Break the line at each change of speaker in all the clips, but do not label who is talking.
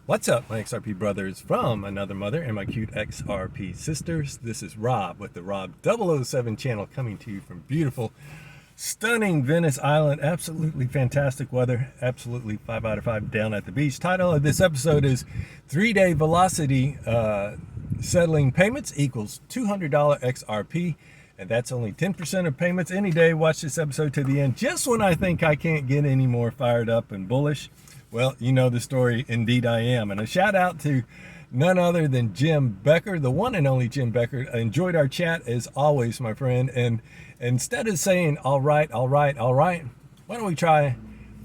What's up, my XRP brothers from another mother and my cute XRP sisters? This is Rob with the Rob 007 channel coming to you from beautiful, stunning Venice Island. Absolutely fantastic weather. Absolutely 5 out of 5 down at the beach. Title of this episode is 3-day velocity settling payments equals $200 XRP. And that's only 10% of payments any day. Watch this episode to the end. Just when I think I can't get any more fired up and bullish, well, you know the story. Indeed I am. And a shout out to none other than Jim Becker, the one and only Jim Becker. I enjoyed our chat as always, my friend. And instead of saying, all right, why don't we try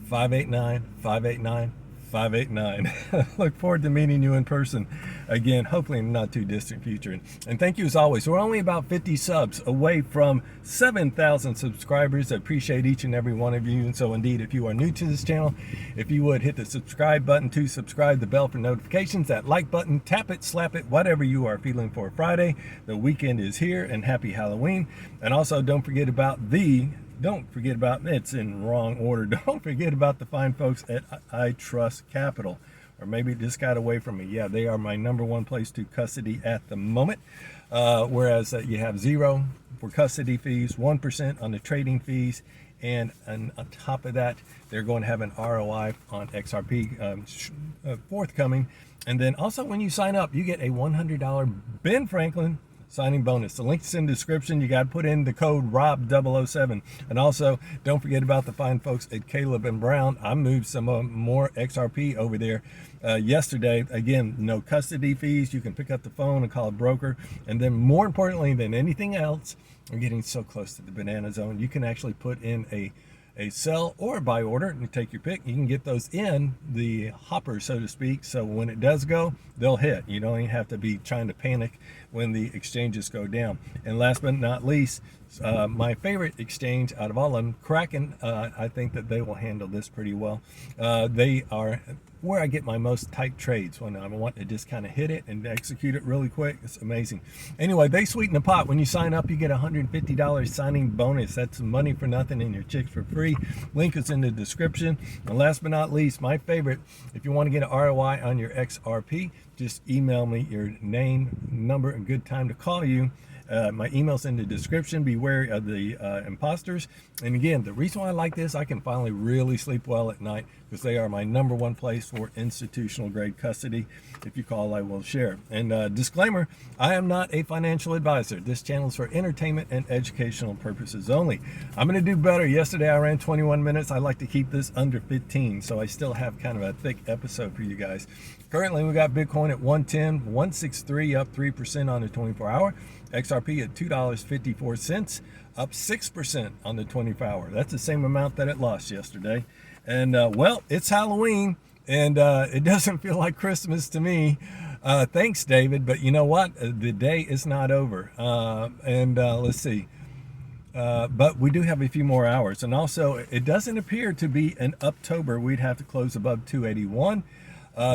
589, 589, 589. Look forward to meeting you in person again, hopefully in the not too distant future. And thank you as always. We're only about 50 subs away from 7,000 subscribers. I appreciate each and every one of you. And so indeed, if you are new to this channel, if you would hit the subscribe button to subscribe, the bell for notifications, that like button, tap it, slap it, whatever you are feeling for Friday. The weekend is here, and happy Halloween. And also don't forget about it's in wrong order. Don't forget about the fine folks at iTrustCapital, or maybe it just got away from me. Yeah, they are my #1 place to custody at the moment. Whereas you have 0 for custody fees, 1% on the trading fees, and on top of that, they're going to have an ROI on XRP forthcoming. And then also when you sign up, you get a $100 Ben Franklin signing bonus. The link's in the description. You got to put in the code ROB007. And also, don't forget about the fine folks at Caleb and Brown. I moved some more XRP over there yesterday. Again, no custody fees. You can pick up the phone and call a broker. And then more importantly than anything else, we're getting so close to the banana zone. You can actually put in a sell or a buy order and take your pick. You can get those in the hopper, so to speak, so when it does go, they'll hit. You don't even have to be trying to panic when the exchanges go down. And last but not least, my favorite exchange out of all of them, Kraken, I think that they will handle this pretty well. They are where I get my most tight trades when I want to just kind of hit it and execute it really quick. It's amazing. Anyway, they sweeten the pot. When you sign up, you get a $150 signing bonus. That's money for nothing and your chicks for free. Link is in the description. And last but not least, my favorite, if you want to get an ROI on your XRP, just email me your name, number, and good time to call you. My email's in the description. Be wary of the imposters. And again, the reason why I like this, I can finally really sleep well at night because they are my #1 place for institutional grade custody. If you call, I will share. And disclaimer, I am not a financial advisor. This channel is for entertainment and educational purposes only. I'm going to do better. Yesterday I ran 21 minutes. I like to keep this under 15, so I still have kind of a thick episode for you guys. Currently, we got Bitcoin at 110, 163, up 3% on the 24-hour. XRP at $2.54, up 6% on the 24-hour. That's the same amount that it lost yesterday. And well, it's Halloween, and it doesn't feel like Christmas to me. Thanks, David. But you know what? The day is not over. Let's see. But we do have a few more hours. And also, it doesn't appear to be an Uptober. We'd have to close above 281.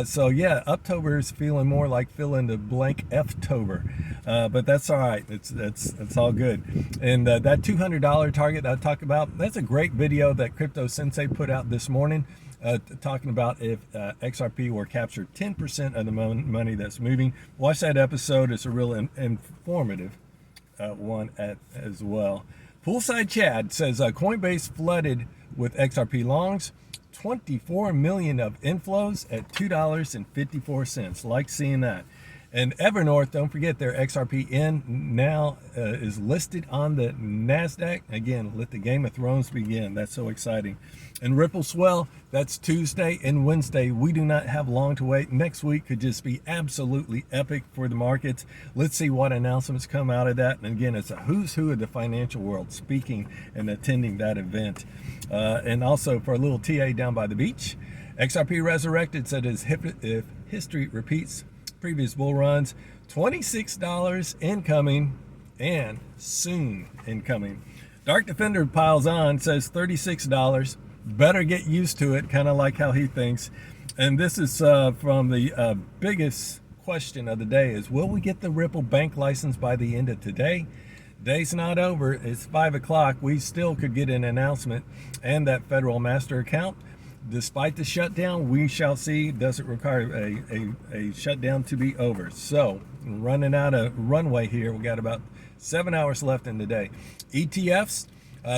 So yeah, Uptober is feeling more like fill in the blank F-tober, but that's all right. It's all good. And that $200 target that I talked about, that's a great video that Crypto Sensei put out this morning, talking about if XRP were captured 10% of the money that's moving. Watch that episode. It's a real informative one as well. Poolside Chad says Coinbase flooded with XRP longs. 24 million of inflows at $2.54. Like seeing that. And Evernorth, don't forget their XRPN now is listed on the NASDAQ. Again, let the Game of Thrones begin. That's so exciting. And Ripple Swell, that's Tuesday and Wednesday. We do not have long to wait. Next week could just be absolutely epic for the markets. Let's see what announcements come out of that. And again, it's a who's who of the financial world speaking and attending that event. And also for a little TA down by the beach, XRP Resurrected said if history repeats previous bull runs, $26 incoming and soon incoming. Dark Defender piles on, says $36. Better get used to it, kind of like how he thinks. And this is from the biggest question of the day is, will we get the Ripple bank license by the end of today? Day's not over. It's 5 o'clock. We still could get an announcement and that federal master account. despite the shutdown, we shall see. Doesn't require a shutdown to be over. So running out of runway here. We got about 7 hours left in the day. ETFs,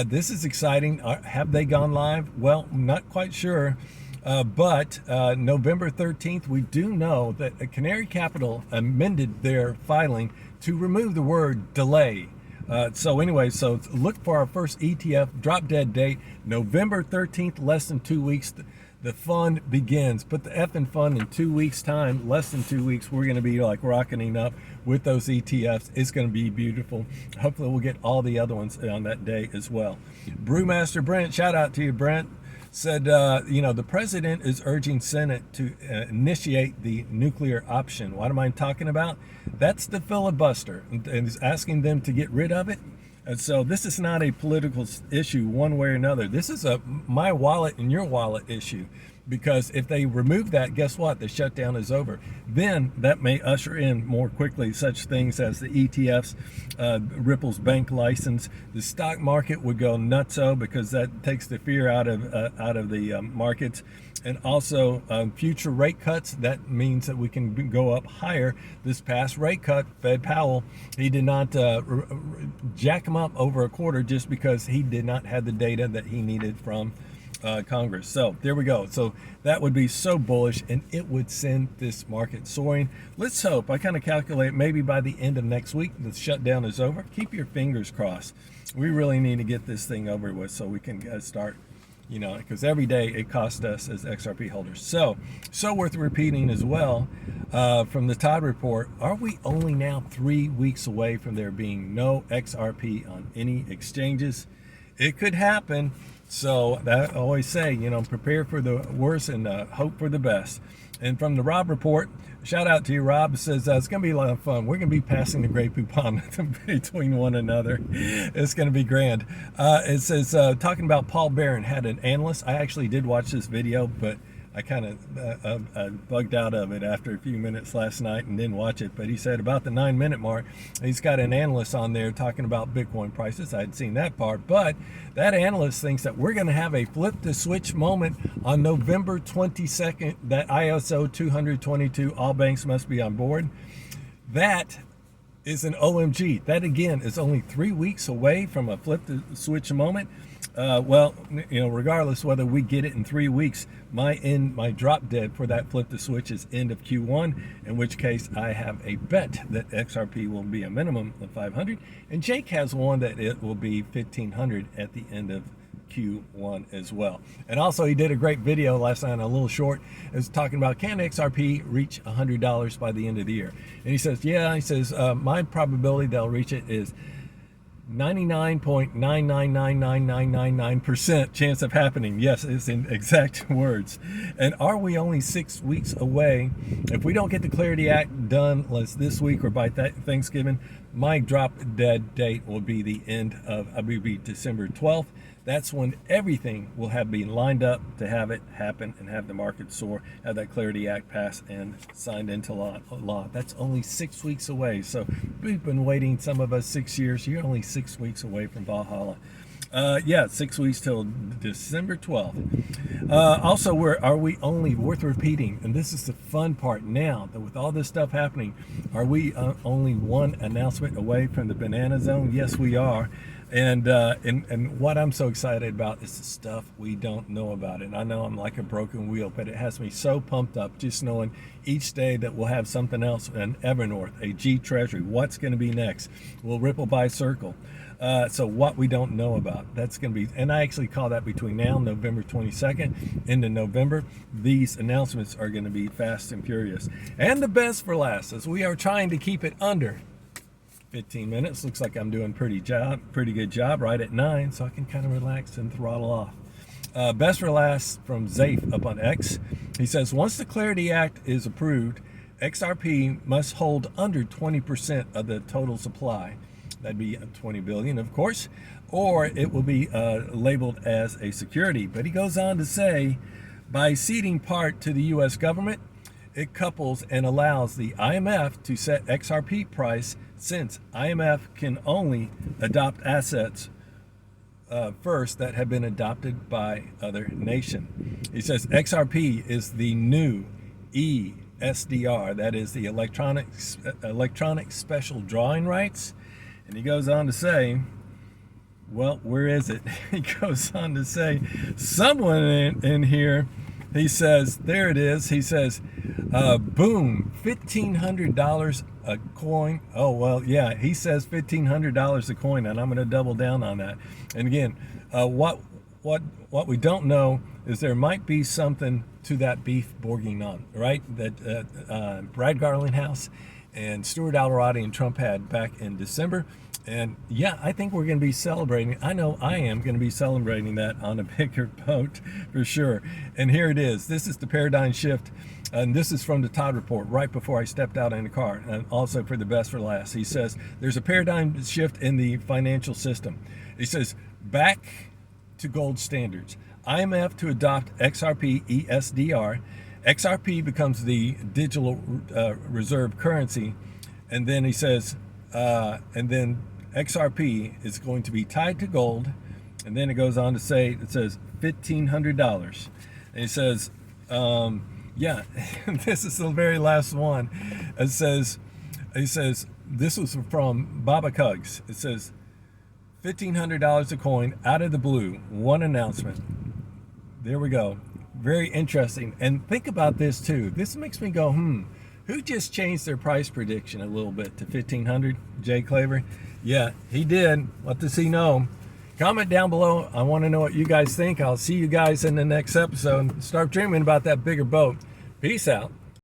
this is exciting. Have they gone live? Well, not quite sure. But November 13th, we do know that iTrustCapital amended their filing to remove the word delay. So anyway, so look for our first ETF drop dead date, November 13th, less than 2 weeks. The fun begins. Put the F in fun in 2 weeks time, less than 2 weeks. We're going to be like rocketing up with those ETFs. It's going to be beautiful. Hopefully we'll get all the other ones on that day as well. Brewmaster Brent, shout out to you, Brent. Said, the president is urging Senate to initiate the nuclear option. What am I talking about? That's the filibuster, and is asking them to get rid of it. And so this is not a political issue one way or another. This is a my wallet and your wallet issue. Because if they remove that, guess what? The shutdown is over. Then that may usher in more quickly such things as the ETFs, Ripple's bank license. The stock market would go nutso because that takes the fear out of the markets. And also future rate cuts. That means that we can go up higher. This past rate cut, Fed Powell, he did not jack them up over a quarter just because he did not have the data that he needed from Congress. So there we go. So that would be so bullish, and it would send this market soaring. Let's hope. I kind of calculate maybe by the end of next week the shutdown is over. Keep your fingers crossed. We really need to get this thing over with so we can start, because every day it costs us as XRP holders. So worth repeating as well. From the Todd report, are we only now 3 weeks away from there being no XRP on any exchanges? It could happen. So that I always say, prepare for the worst and hope for the best. And from the Rob report, shout out to you, Rob. It says it's going to be a lot of fun. We're going to be passing the Grey Poupon between one another. It's going to be grand. It says, talking about Paul Barron had an analyst. I actually did watch this video, but I kind of bugged out of it after a few minutes last night and didn't watch it. But he said about the 9-minute mark, he's got an analyst on there talking about Bitcoin prices. I had seen that part, but that analyst thinks that we're going to have a flip the switch moment on November 22nd, that ISO 222, all banks must be on board. That is an OMG. That again is only 3 weeks away from a flip the switch moment. Regardless whether we get it in 3 weeks, my drop dead for that flip the switch is end of Q1, in which case I have a bet that XRP will be a minimum of 500, and Jake has one that it will be 1500 at the end of Q1 as well. And also he did a great video last night, a little short, is talking about can XRP reach $100 by the end of the year. And he says, my probability they'll reach it is 99.9999999% chance of happening. Yes, it's in exact words. And are we only 6 weeks away? If we don't get the Clarity Act done this week or by Thanksgiving, my drop dead date will be the end of December 12th. That's when everything will have been lined up to have it happen and have the market soar, have that Clarity Act passed and signed into law. That's only 6 weeks away. So we've been waiting, some of us 6 years. You're only 6 weeks away from Valhalla. 6 weeks till December 12th. Also, are we only, worth repeating, and this is the fun part now, that with all this stuff happening, are we only one announcement away from the banana zone? Yes, we are. And what I'm so excited about is the stuff we don't know about it. And I know I'm like a broken wheel, but it has me so pumped up just knowing each day that we'll have something else, an Evernorth, a G Treasury, what's going to be next. Will Ripple buy Circle? So what we don't know about, that's going to be, and I actually call that between now and November 22nd into November, these announcements are going to be fast and furious. And the best for last, as we are trying to keep it under 15 minutes. Looks like I'm doing pretty good job right at 9, so I can kind of relax and throttle off. Best for last from Zafe up on X. He says, once the Clarity Act is approved, XRP must hold under 20% of the total supply. That'd be 20 billion, of course, or it will be labeled as a security. But he goes on to say, by ceding part to the U.S. government, it couples and allows the IMF to set XRP price, since IMF can only adopt assets first that have been adopted by other nations. He says XRP is the new ESDR, that is the electronic special drawing rights. And he goes on to say, well, where is it? He goes on to say, someone in here, he says, there it is. He says, boom, $1,500 a coin. Oh, well, yeah, he says $1,500 a coin, and I'm going to double down on that. And again, what we don't know is there might be something to that beef bourguignon, right? That Brad Garlinghouse and Stuart Alvarado and Trump had back in December. And yeah, I think we're going to be celebrating. I know I am going to be celebrating that on a bigger boat for sure. And here it is. This is the paradigm shift. And this is from the Todd Report right before I stepped out in the car. And also for the best for last. He says, there's a paradigm shift in the financial system. He says, back to gold standards. IMF to adopt XRP ESDR. XRP becomes the digital reserve currency. And then he says, and then XRP is going to be tied to gold. And then it goes on to say, it says $1,500. And it says, yeah, this is the very last one. It says, this was from Baba Cugs. It says, $1,500 a coin out of the blue. One announcement. There we go. Very interesting. And think about this too. This makes me go, who just changed their price prediction a little bit to 1,500? Jay Claver? Yeah, he did. What does he know? Comment down below. I want to know what you guys think. I'll see you guys in the next episode. Start dreaming about that bigger boat. Peace out.